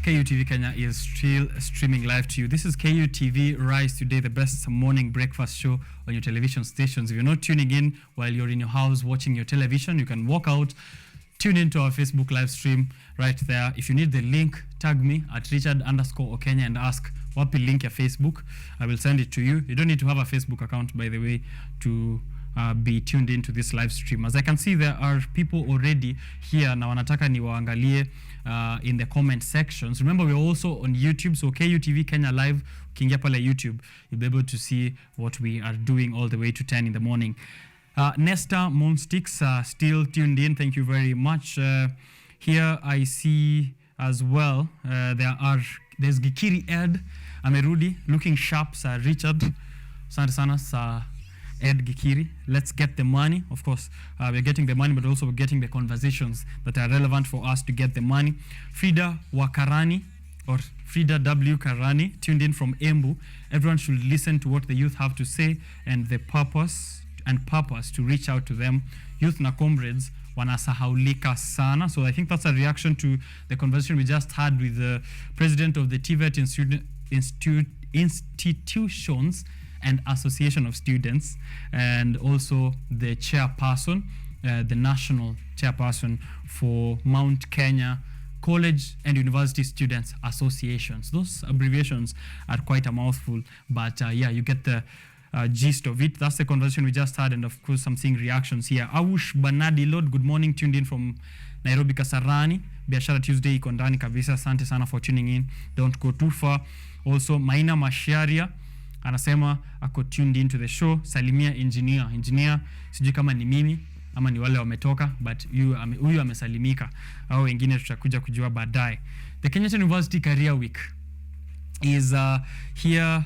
KUTV Kenya is still streaming live to you. This is KUTV Rise Today, the best morning breakfast show on your television stations. If you're not tuning in while you're in your house watching your television, you can walk out, tune into our Facebook live stream right there. If you need the link, tag me at Richard_Okenya and ask wapi link ya Facebook. I will send it to you. You don't need to have a Facebook account, by the way, to be tuned into this live stream. As I can see, there are people already here na wanataka ni waangalie in the comment sections. Remember, we're also on YouTube, so KUTV Kenya Live, ukiingia pale YouTube, you'll be able to see what we are doing all the way to 10 in the morning. Nesta Monstix still tuned in. Thank you very much. Here I see as well, there's Gikiri Ed Amerudi, looking sharp, Sir Richard. Asante sana, Sir Ed Gikiri. Let's get the money. Of course, we're getting the money, but also we're getting the conversations that are relevant for us to get the money. Frida Wakarani, or Frida W. Karani, tuned in from Embu. Everyone should listen to what the youth have to say and the purpose to reach out to them. Youth na comrades wanasahaulika sana. So I think that's a reaction to the conversation we just had with the president of the TVET institutions and Association of Students, and also the chairperson, the national chairperson for Mount Kenya College and University Students Associations. Those abbreviations are quite a mouthful, but yeah, you get the gist of it. That's the conversation we just had, and of course I'm seeing reactions here. Awush Banadi Lord, good morning, tuned in from Nairobi Kasarani. Biashara Tuesday iko ndani kabisa. Asante sana for tuning in. Don't go too far. Also Maina Masharia anasema ako tuned into the show. Salimia engineer sijui kama ni mimi ama ni wale wametoka, but huyu amesalimika, au wengine tutakuja kujua baadaye. The Kenyatta University Career Week is here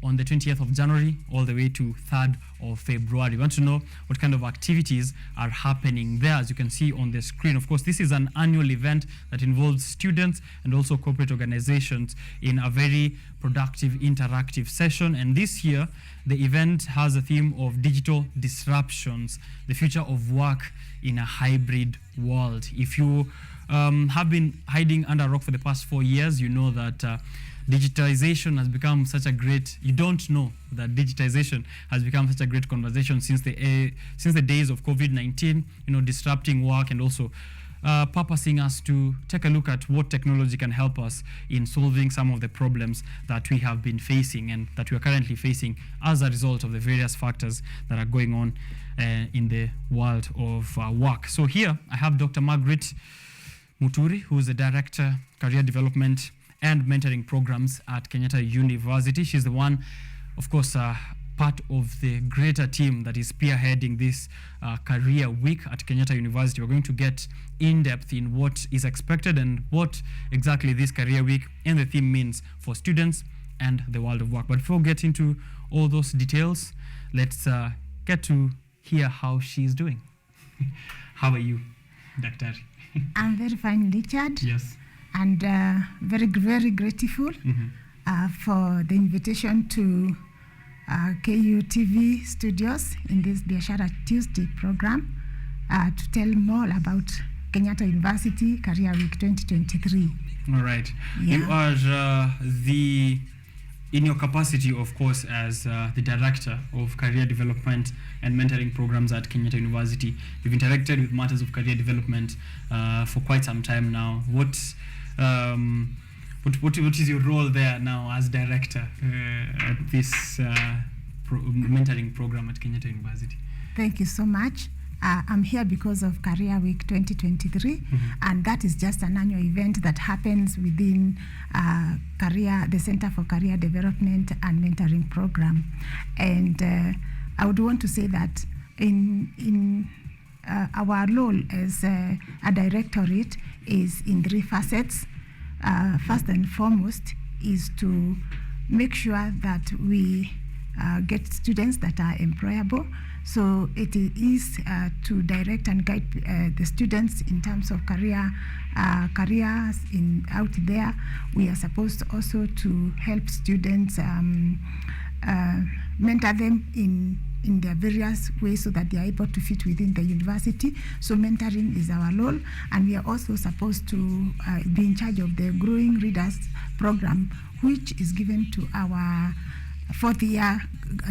on the 20th of January all the way to 3rd of February. We want to know what kind of activities are happening there. As you can see on the screen, of course, this is an annual event that involves students and also corporate organizations in a very productive, interactive session. And this year, the event has a theme of digital disruptions, the future of work in a hybrid world. If you have been hiding under a rock for the past 4 years, you know that digitization has become such a great, you don't know that digitization has become such a great conversation since the days of COVID-19, disrupting work and also purposing us to take a look at what technology can help us in solving some of the problems that we have been facing and that we are currently facing as a result of the various factors that are going on in the world of work. So here I have Dr. Margaret Muturi, who is the Director, Career Development and Mentoring Programs at Kenyatta University. She's the one, of course, part of the greater team that is spearheading this Career Week at Kenyatta University. We're going to get in-depth in what is expected and what exactly this Career Week and the theme means for students and the world of work. But before we get into all those details, let's get to hear how she's doing. How are you, Dr.? I'm very fine, Richard. Yes. And very, very grateful for the invitation to KUTV studios in this Biashara Tuesday program to tell more about Kenyatta University Career Week 2023. All right. Yeah. You are in your capacity, of course, as the Director of Career Development and Mentoring Programs at Kenyatta University. You've interacted with matters of career development for quite some time now. What is your role there now as Director at this mentoring program at Kenyatta University? Thank you so much. I'm here because of Career Week 2023, and that is just an annual event that happens within the Center for Career Development and Mentoring Program. And I would want to say that in our role as a directorate is in 3 facets. First and foremost is to make sure that we get students that are employable. So it is to direct and guide the students in terms of careers out there. We are supposed also to help students, mentor them in in their various ways so that they are able to fit within the university. So mentoring is our role, and we are also supposed to be in charge of the Growing Readers program, which is given to our fourth-year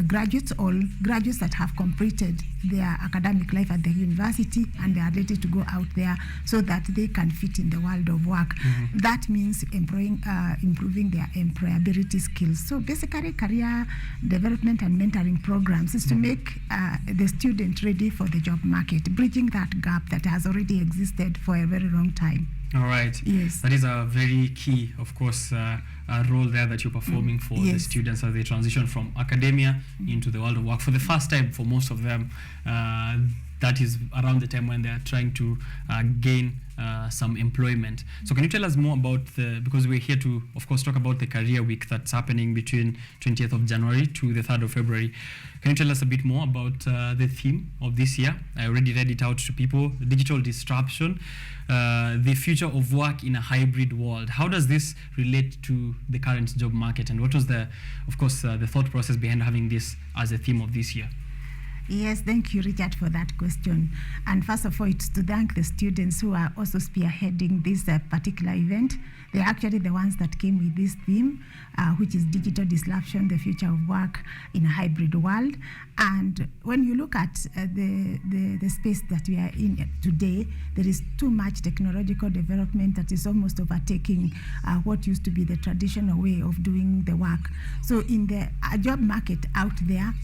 graduates or graduates that have completed their academic life at the university and they are ready to go out there so that they can fit in the world of work. That means improving their employability skills. So basically, career development and mentoring programs is to make the student ready for the job market, bridging that gap that has already existed for a very long time. All right. Yes. That is a very key, of course, role there that you're performing for the students as they transition from academia into the world of work. For the first time, for most of them, that is around the time when they are trying to gain some employment. So can you tell us more about because we're here to, of course, talk about the career week that's happening between 20th of January to the 3rd of February. Can you tell us a bit more about the theme of this year? I already read it out to people: digital disruption, the future of work in a hybrid world. How does this relate to the current job market, and what was the thought process behind having this as a theme of this year? Yes, thank you, Richard, for that question. And first of all, it's to thank the students who are also spearheading this particular event. They're actually the ones that came with this theme, which is digital disruption, the future of work in a hybrid world. And when you look at the space that we are in today, there is too much technological development that is almost overtaking what used to be the traditional way of doing the work. So in the job market out there,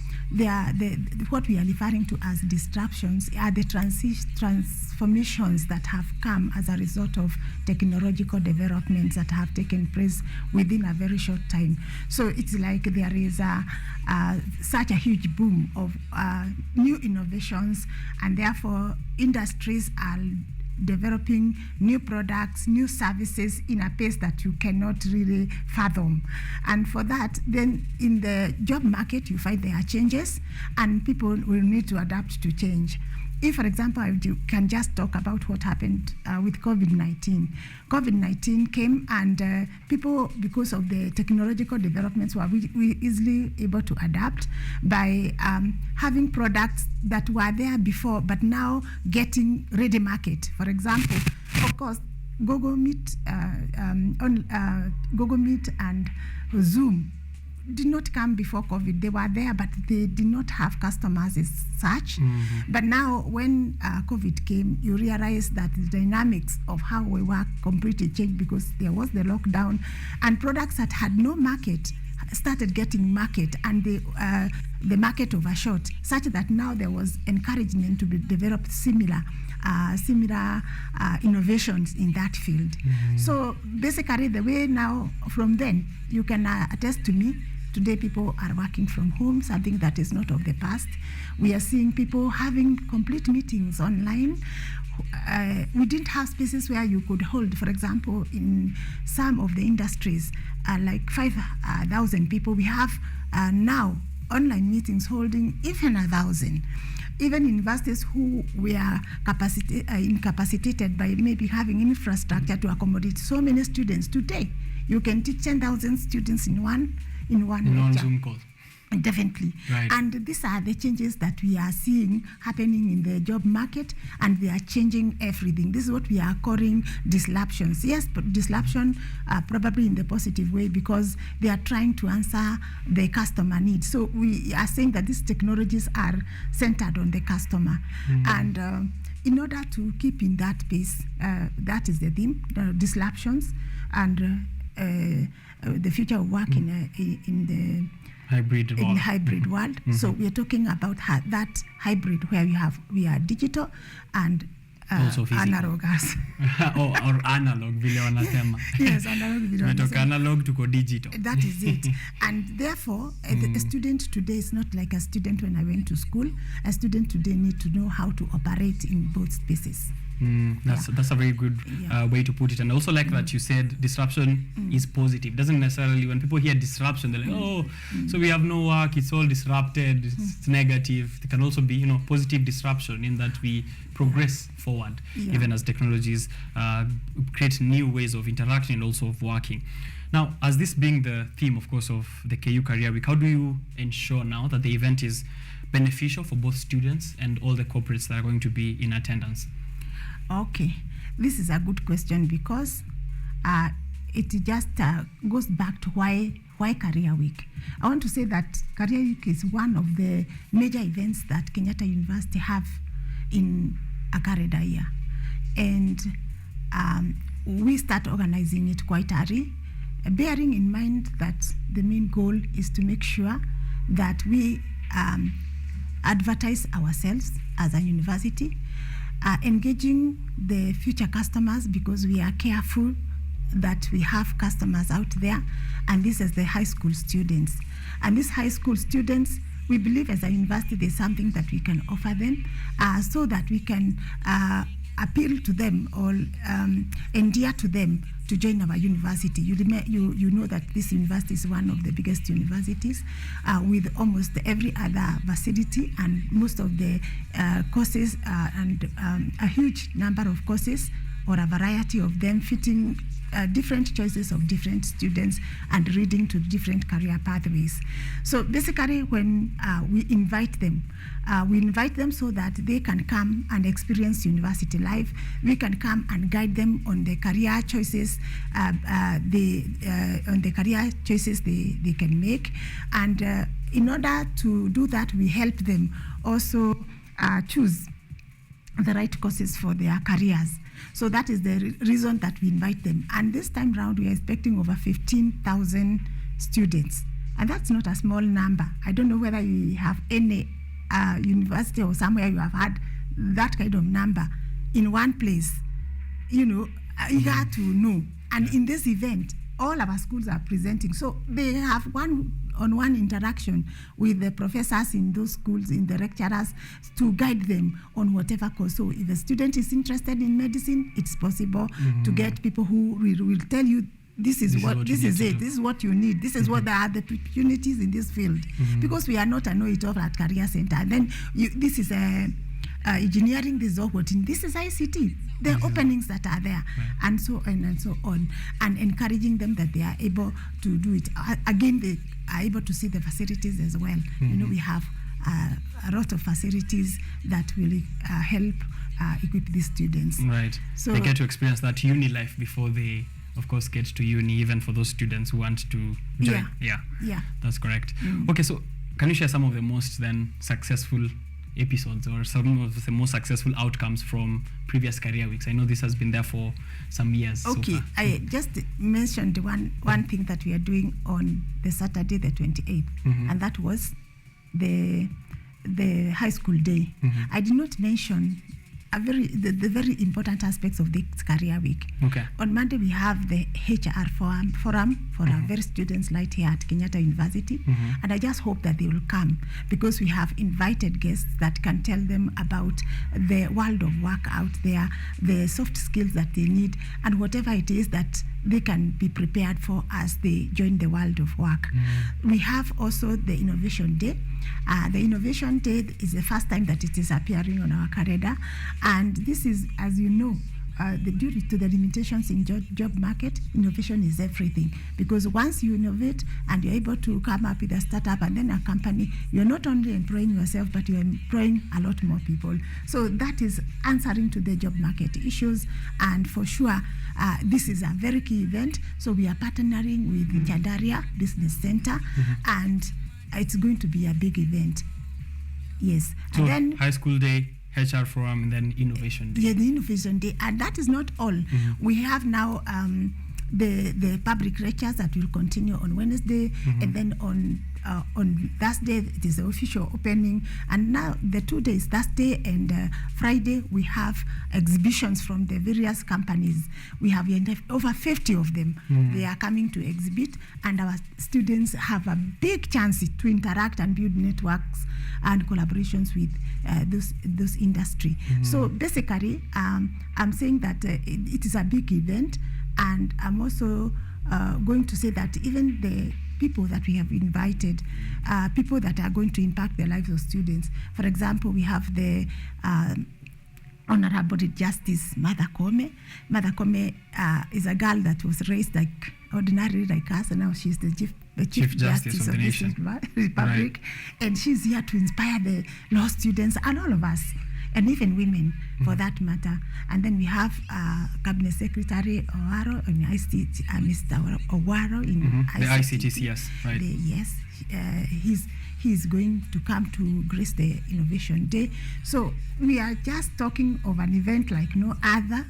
what we are referring to as disruptions are the transformations that have come as a result of technological developments that have taken place within a very short time. So it's like there is such a huge boom of new innovations, and therefore industries are developing new products, new services in a pace that you cannot really fathom. And for that, then in the job market, you find there are changes, and people will need to adapt to change. If, for example, I can just talk about what happened with COVID-19. COVID-19 came, and people, because of the technological developments, were easily able to adapt by having products that were there before, but now getting ready market. For example, of course, Google Meet and Zoom did not come before COVID. They were there, but they did not have customers as such. But now when COVID came, you realize that the dynamics of how we work completely changed because there was the lockdown, and products that had no market started getting market, and the market overshot, such that now there was encouragement to be developed similar innovations in that field. So basically, the way now from then, you can attest to me, today people are working from home, something that is not of the past. We are seeing people having complete meetings online. We didn't have spaces where you could hold, for example, in some of the industries, like 5,000 people. We have now online meetings holding even 1,000. Even universities who were incapacitated by maybe having infrastructure to accommodate so many students, today you can teach 10,000 students in one Zoom call. Definitely. Right. And these are the changes that we are seeing happening in the job market, and they are changing everything. This is what we are calling disruptions. Yes, but disruption probably in the positive way, because they are trying to answer the customer needs. So we are saying that these technologies are centered on the customer. And in order to keep in that pace, that is the theme, the disruptions, and the future of work in the hybrid world. So we are talking about that hybrid where we are digital and also analog. or analog vile wanasema. Yes, analog vile wanasema. Analog to digital. That is it. And therefore, a student today is not like a student when I went to school. A student today need to know how to operate in both spaces. That's a very good way to put it. And also like that you said, disruption is positive. Doesn't necessarily, when people hear disruption, they're like, so we have no work, it's all disrupted, it's negative. There can also be, positive disruption in that we progress forward, even as technologies create new ways of interacting and also of working. Now, as this being the theme, of course, of the KU Career Week, how do you ensure now that the event is beneficial for both students and all the corporates that are going to be in attendance? Okay, this is a good question because it just goes back to why Career Week. I want to say that Career Week is one of the major events that Kenyatta University have in a calendar year. And we start organizing it quite early, bearing in mind that the main goal is to make sure that we advertise ourselves as a university, engaging the future customers because we are careful that we have customers out there, and this is the high school students. And these high school students, we believe as a university there's something that we can offer them so that we can appeal to them or endear to them to join our university. You know that this university is one of the biggest universities with almost every other facility and most of the courses and a huge number of courses or a variety of them fitting different choices of different students and reading to different career pathways. So basically when we invite them so that they can come and experience university life. We can come and guide them on the career choices they can make. And in order to do that, we help them also choose the right courses for their careers. So that is the reason that we invite them. And this time round, we are expecting over 15,000 students. And that's not a small number. I don't know whether you have any university or somewhere you have had that kind of number in one place. You know, you have to know. And in this event, all our schools are presenting. So they have one-on-one interaction with the professors in those schools, in the lecturers, to guide them on whatever course. So if a student is interested in medicine, it's possible to get people who will tell you, this is what you need. This is what there are the opportunities in this field. Because we are not a know-it-all at Career Center. And then this is engineering, this is roboting, this is ICT. The openings that are there, and so on and so on, and encouraging them that they are able to do it. Again, they are able to see the facilities as well. You know, we have a lot of facilities that will help equip these students. Right. So they get to experience that uni life before they, of course, get to uni, even for those students who want to join. Yeah. That's correct. Okay, so can you share some of the most then successful episodes or some of the most successful outcomes from previous Career Weeks? I know this has been there for some years. Okay, so I just mentioned one thing that we are doing on the Saturday, the 28th, and that was the high school day. I did not mention the very important aspects of this Career Week. Okay. On Monday, we have the HR forum for our very students right here at Kenyatta University. And I just hope that they will come because we have invited guests that can tell them about the world of work out there, the soft skills that they need, and whatever it is that they can be prepared for as they join the world of work. We have also the Innovation Day. The Innovation Day is the first time that it is appearing on our calendar. And this is, as you know, due to the limitations in job market, innovation is everything. Because once you innovate and you're able to come up with a startup and then a company, you're not only employing yourself, but you're employing a lot more people. So that is answering to the job market issues. And for sure, this is a very key event. So we are partnering with Chandaria Business Center, and it's going to be a big event. Yes. So and then high school day, HR forum, and then Innovation Day. Yeah, the Innovation Day. And that is not all. We have now the public lectures that will continue on Wednesday, and then on Thursday it is the official opening. And now the 2 days, Thursday and Friday, we have exhibitions from the various companies. We have over 50 of them. They are coming to exhibit, and our students have a big chance to interact and build networks and collaborations with those industry. So basically, I'm saying that it is a big event, and I'm also going to say that even the people that we have invited, people that are going to impact the lives of students. For example, we have the Honorable Justice Martha Koome. Martha Koome is a girl that was raised like ordinary like us, and now she's the Chief Justice of this Republic. Right. And she's here to inspire the law students and all of us, and even women for that matter. And then we have Cabinet Secretary Owaro in ICT, Mr. Owaro in the ICTC, yes, right. He's going to come to grace the Innovation Day. So we are just talking of an event like no other,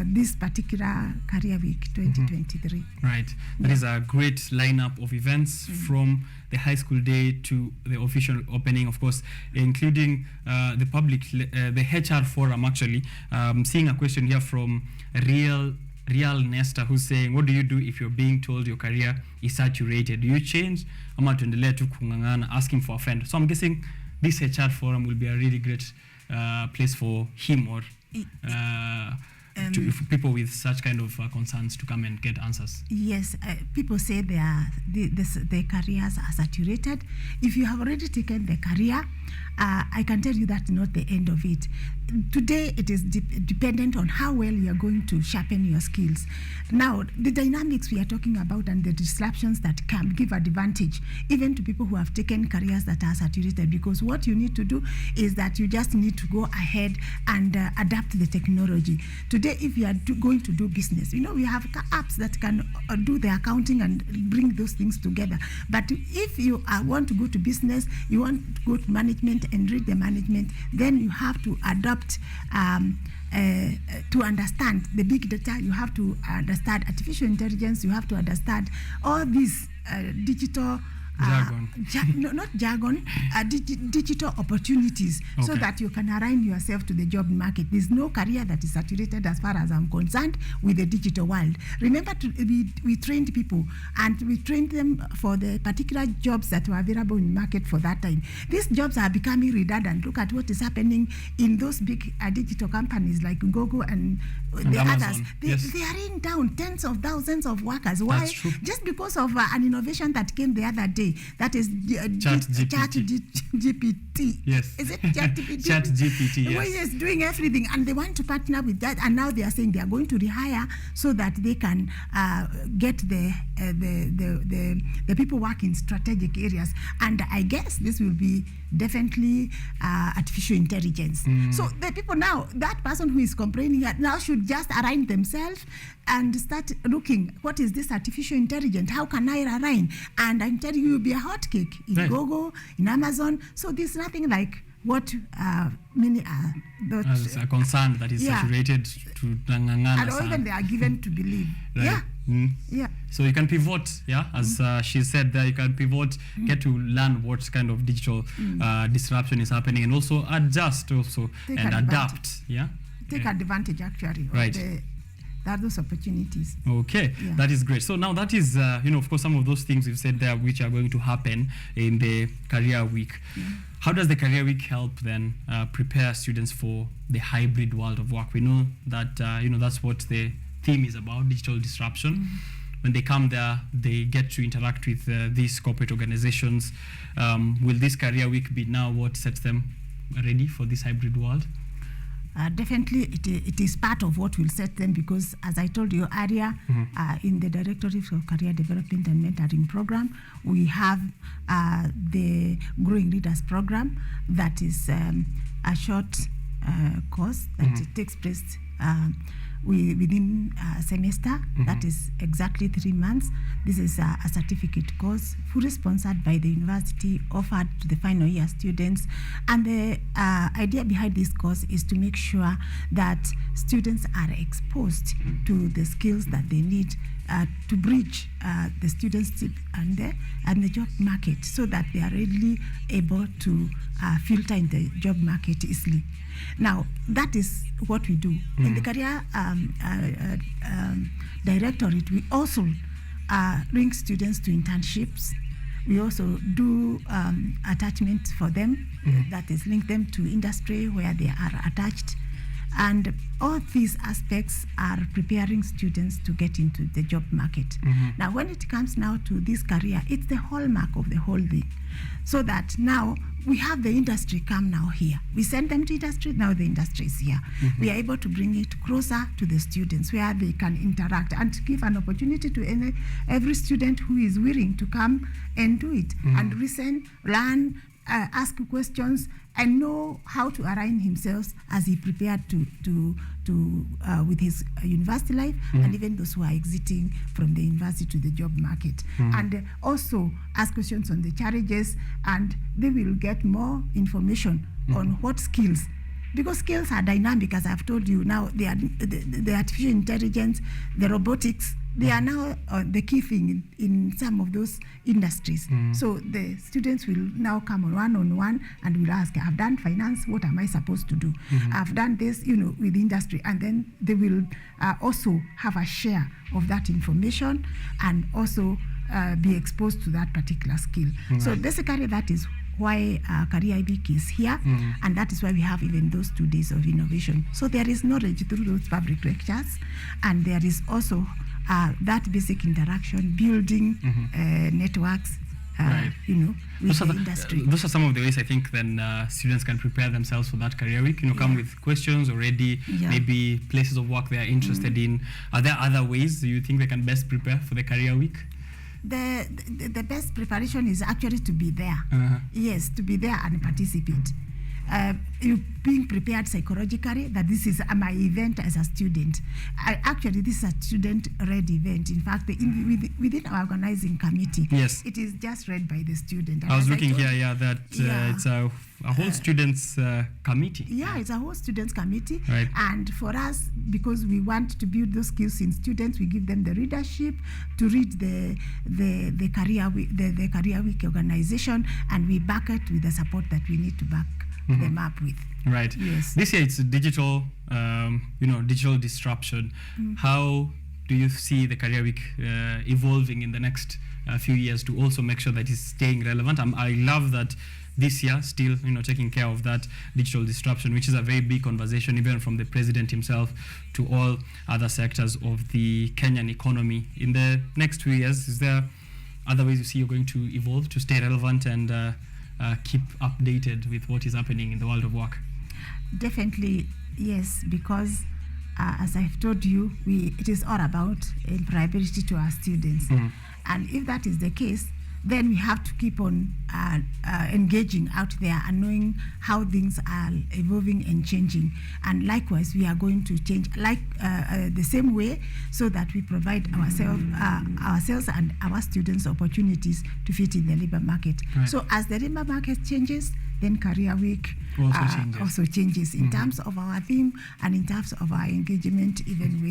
this particular Career Week 2023. Right. That is a great lineup of events from the high school day to the official opening, of course, including the public, the HR forum, actually. Seeing a question here from Real Nesta, who's saying, what do you do if you're being told your career is saturated? Do you change? Ama tuendelea tu kungangana, asking for a friend. So I'm guessing this HR forum will be a really great place for him or for people with such kind of concerns to come and get answers. Yes, people say the careers are saturated. If you have already taken the career, I can tell you that's not the end of it. Today, it is dependent on how well you are going to sharpen your skills. Now, the dynamics we are talking about and the disruptions that can give advantage even to people who have taken careers that are saturated, because what you need to do is that you just need to go ahead and adapt the technology. Today, if you are going to do business, we have apps that can do the accounting and bring those things together. But if you want to go to business, you want to go to management and read the management, then you have to adopt to understand the big data. You have to understand artificial intelligence. You have to understand all these digital jargon. Not jargon, digital opportunities, so that you can align yourself to the job market. There's no career that is saturated as far as I'm concerned with the digital world. Remember, we trained people and we trained them for the particular jobs that were available in market for that time. These jobs are becoming redundant. Look at what is happening in those big digital companies like Google and the others. They are in down tens of thousands of workers. Why? That's true. Just because of an innovation that came the other day. That is ChatGPT. Yes. Is it ChatGPT? ChatGPT, yes. Yes, doing everything. And they want to partner with that. And now they are saying they are going to rehire so that they can get the people work in strategic areas. And I guess this will be definitely artificial intelligence. So the people now, that person who is complaining now should just align themselves and start looking, what is this artificial intelligence? How can I align? And I'm telling you, you'll be a hot cake in Google, in Amazon. So there's nothing like what many are. As a concern that is saturated to Nangangana. And even they are given to believe. Right. Yeah. So you can pivot, as she said there, you can pivot, get to learn what kind of digital disruption is happening, and also adjust also and adapt. Take advantage actually. Right. There are those opportunities. Okay, that is great. So now that is, of course, some of those things we've said there which are going to happen in the Career Week. How does the Career Week help then prepare students for the hybrid world of work? We know that, that's what the theme is about, digital disruption. When they come there, they get to interact with these corporate organizations. Will this Career Week be now what sets them ready for this hybrid world? Definitely, it is part of what will set them, because as I told you earlier, in the Directorate for Career Development and Mentoring Program, we have the Growing Leaders Program that is a short course that takes place within a semester. That is exactly 3 months. This is a certificate course fully sponsored by the university, offered to the final year students. And the idea behind this course is to make sure that students are exposed to the skills that they need to bridge the studentship and the job market, so that they are readily able to filter in the job market easily. Now, that is what we do. In the Career Directorate, we also bring students to internships. We also do attachment for them, that is link them to industry where they are attached. And all these aspects are preparing students to get into the job market. Now, when it comes now to this career, it's the hallmark of the whole thing. So that now we have the industry come now here. We send them to industry, now the industry is here. We are able to bring it closer to the students where they can interact and give an opportunity to every student who is willing to come and do it and listen, learn, ask questions, and know how to align himself as he prepared to with his university life and even those who are exiting from the university to the job market. And also ask questions on the challenges, and they will get more information on what skills, because skills are dynamic, as I've told you now. They are the artificial intelligence, the robotics, they are now the key thing in some of those industries. So the students will now come on one-on-one and will ask, I've done finance, what am I supposed to do? I've done this, with industry. And then they will also have a share of that information and also be exposed to that particular skill. So basically that is why Career Week is here, and that is why we have even those 2 days of innovation. So there is knowledge through those public lectures, and there is also that basic interaction, building networks, with the industry. Those are some of the ways I think then students can prepare themselves for that Career Week. Come with questions already, maybe places of work they are interested in. Are there other ways you think they can best prepare for the Career Week? The best preparation is actually to be there. Yes, to be there and participate. You being prepared psychologically that this is my event as a student. Actually, this is a student-led event. In fact, within our organizing committee, it is just led by the student. And I was looking here, that it's a whole students' committee. Yeah, it's a whole students' committee. Right. And for us, because we want to build those skills in students, we give them the leadership to read the Career Week organization, and we back it with the support that we need to back them up with. Right. Yes. This year it's digital, digital disruption. How do you see the Career Week evolving in the next few years to also make sure that it's staying relevant? I love that this year still, taking care of that digital disruption, which is a very big conversation, even from the president himself to all other sectors of the Kenyan economy. In the next few years, is there other ways you see you're going to evolve to stay relevant and keep updated with what is happening in the world of work? Definitely, yes, because as I've told you, it is all about employability to our students. And if that is the case, then we have to keep on engaging out there and knowing how things are evolving and changing. And likewise, we are going to change the same way, so that we provide ourselves and our students opportunities to fit in the labor market. Right. So as the labor market changes, then Career Week also changes in terms of our theme and in terms of our engagement, even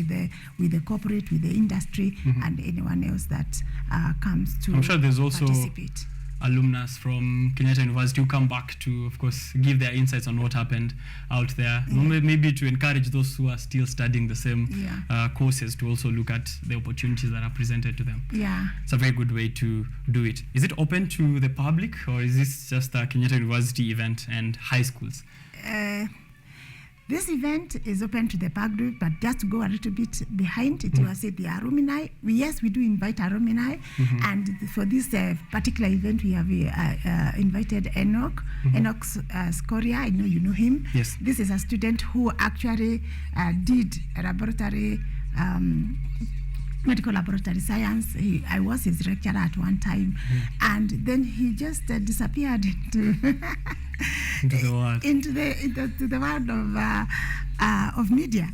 with the corporate, with the industry, and anyone else that comes to I'm sure there's also participate. Alumnus from Kenyatta University who come back to, of course, give their insights on what happened out there. Maybe to encourage those who are still studying the same courses to also look at the opportunities that are presented to them. Yeah. It's a very good way to do it. Is it open to the public, or is this just a Kenyatta University event and high schools? This event is open to the public, but just to go a little bit behind, it was the alumni. We do invite alumni, and for this particular event, we have invited Enoch Scoria. I know you know him. Yes. This is a student who actually did a laboratory, medical laboratory science. I was his lecturer at one time, and then he just disappeared into into the world of media.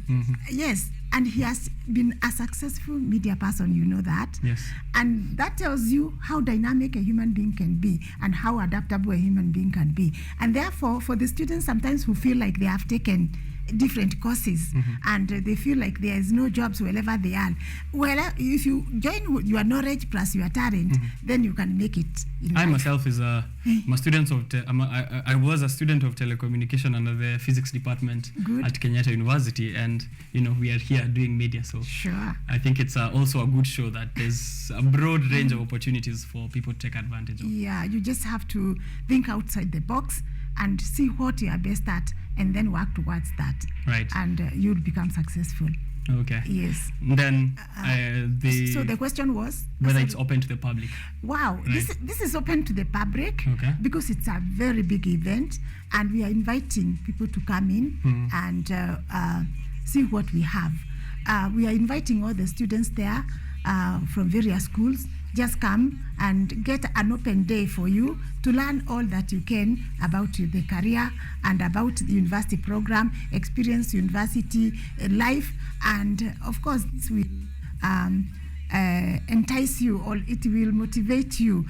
Yes, and he has been a successful media person, you know that. Yes. And that tells you how dynamic a human being can be and how adaptable a human being can be. And therefore, for the students sometimes who feel like they have taken different courses and they feel like there is no jobs wherever they are, well, if you join your knowledge plus your talent, then you can make it in I life. myself I'm a student of I was a student of telecommunication under the physics department at Kenyatta University, and we are here doing media, so sure. I think it's also a good show that there's a broad range of opportunities for people to take advantage of. Yeah, you just have to think outside the box and see what you are best at, and then work towards that. Right. And you'll become successful. Okay. Yes. Then So the question was whether it's open to the public. Wow, Right. this is open to the public, Okay. because it's a very big event, and we are inviting people to come in and see what we have. We are inviting all the students there from various schools. Just come and get an open day for you to learn all that you can about the career and about the university program, experience university life, and of course this will entice you, or it will motivate you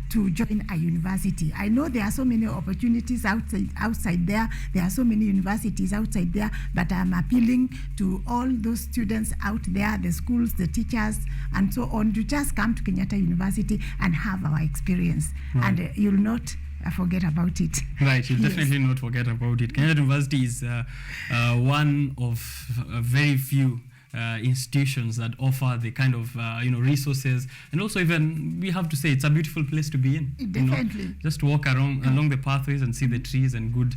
to join a university. I know there are so many opportunities outside there. There are so many universities outside there, but I'm appealing to all those students out there, the schools, the teachers, and so on, to just come to Kenyatta University and have our experience. Right. And you'll not forget about it. Right, you'll Yes. definitely not forget about it. Kenyatta University is one of very few institutions that offer the kind of resources, and also even we have to say it's a beautiful place to be in. Definitely. Just walk along the pathways and see the trees and good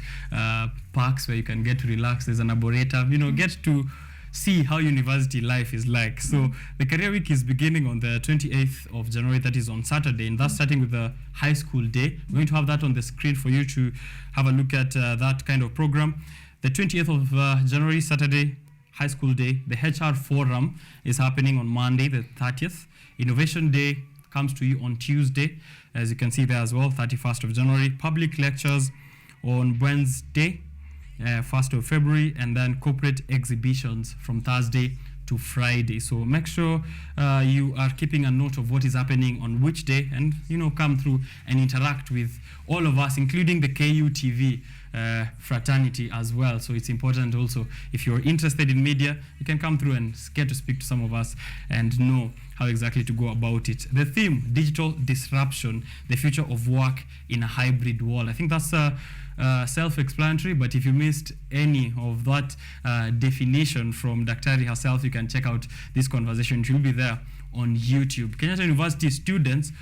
parks where you can get to relax. There's an arboretum. Get to see how university life is like. So the career week is beginning on the 28th of January, that is on Saturday, and that's starting with the high school day. We're going to have that on the screen for you to have a look at that kind of program. The 28th of January, Saturday, high school day. The HR forum is happening on Monday, the 30th. Innovation day comes to you on Tuesday, as you can see there as well, 31st of January. Public lectures on Wednesday, 1st of February, and then corporate exhibitions from Thursday to Friday. So make sure you are keeping a note of what is happening on which day, and come through and interact with all of us, including the KUTV fraternity as well. So it's important also, if you're interested in media, you can come through and get to speak to some of us and know how exactly to go about it. The theme, digital disruption, the future of work in a hybrid world. I think that's self-explanatory, but if you missed any of that definition from Daktari herself, you can check out this conversation. It will be there on YouTube. Kenyatta University students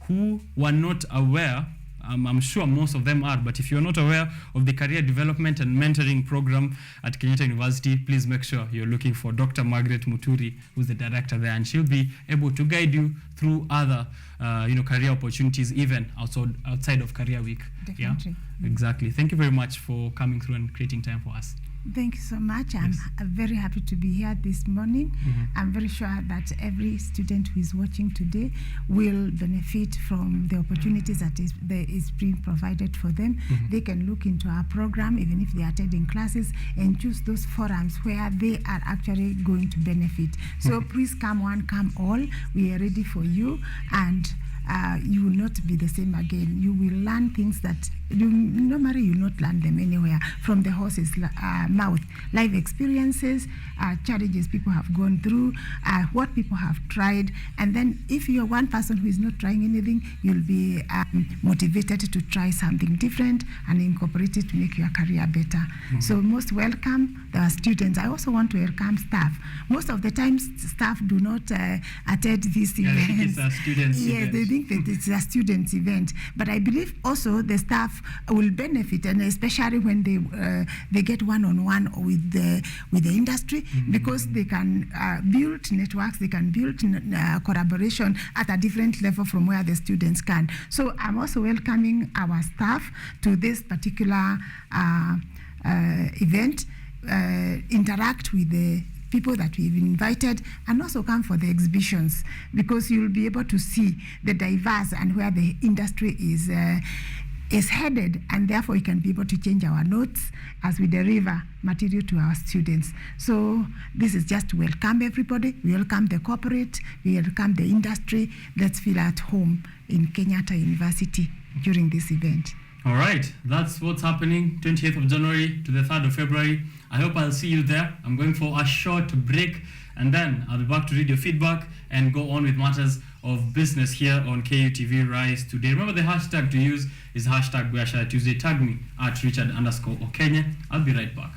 who were not aware, I'm sure most of them are, but if you're not aware of the career development and mentoring program at Kenyatta University, please make sure you're looking for Dr. Margaret Muturi, who's the director there, and she'll be able to guide you through other career opportunities, even outside of Career Week. Definitely. Yeah, exactly. Thank you very much for coming through and creating time for us. Thank you so much. I'm very happy to be here this morning. I'm very sure that every student who is watching today will benefit from the opportunities that is being provided for them. They can look into our program, even if they are attending classes, and choose those forums where they are actually going to benefit. So please come one, come all. We are ready for you, and you will not be the same again. You will learn things that normally you will not learn them anywhere from the horse's mouth. Life experiences, challenges people have gone through, what people have tried, and then if you're one person who is not trying anything, you'll be motivated to try something different and incorporate it to make your career better. So most welcome the students. I also want to welcome staff. Most of the times staff do not attend this event. I think it's a student's event. They think that it's a student's event, but I believe also the staff will benefit, and especially when they get one-on-one with the industry, because they can build networks, they can build collaboration at a different level from where the students can. So I'm also welcoming our staff to this particular event, interact with the people that we've invited, and also come for the exhibitions, because you'll be able to see the diverse and where the industry is headed, and therefore you can be able to change our notes as we deliver material to our students. So this is just to welcome everybody. We welcome the corporate, we welcome the industry. Let's feel at home in Kenyatta University during this event. All right, that's what's happening 28th of January to the 3rd of February. I hope I'll see you there. I'm going for a short break, and then I'll be back to read your feedback and go on with matters of business here on KUTV Rise Today. Remember, the hashtag to use is hashtag Biashara Tuesday. Tag me at Richard_Okenya. I'll be right back.